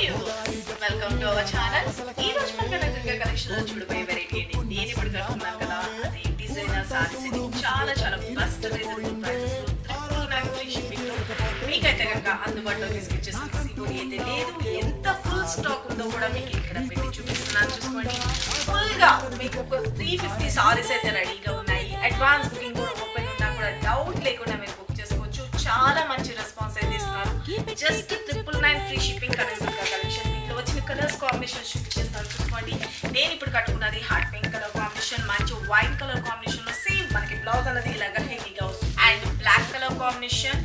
Viewers welcome to our channel. ఈ రోజు మన కనకగా కలెక్షన్ లో చూడబోయే వెరైటీ ఏంటి? నేను ఇప్పుడు కట్టుకున్నాను కదా, అది డిజైనర్ సారీస్. ఇది చాలా చాలా బెస్ట్ రీజనబుల్ ప్రైసెస్ లో ట్రిపుల్ నైన్ ఫ్రీ షిప్పింగ్ లో మీకైతే కనుక అందుబాటులో తీసుకొచ్చేసి అయితే లేదు. ఎంత ఫుల్ స్టాక్ ఉందో కూడా మీకు ఇక్కడ పెట్టి చూపిస్తున్నాను. చూసుకోండి, ఫుల్ గా మీకు ఒక 350 సారీస్ అయితే రెడీగా ఉన్నాయి. అడ్వాన్స్ బుకింగ్ కూడా ఓపెన్ ఉన్నా కూడా డౌట్ లేకుండా మీరు బుక్ చేసుకోవచ్చు. చాలా మంచి రెస్పాన్స్ అయితే ఇస్తున్నారు. జస్ట్ 999 ఫ్రీ షిప్పింగ్ కనకగా కలెక్షన్. దీంట్లో వచ్చిన కలర్స్ కాంబినేషన్ చూపించేస్తాను. చూసుకోండి, నేను ఇప్పుడు కట్టుకున్నది హాట్ పింక్ కలర్ కాంబినేషన్, మంచి వైట్ కలర్ కాంబినేషన్ లో సేమ్ మనకి బ్లౌజ్ అనేది ఇలాగా హెవీగా వస్తుంది. And black colour combination,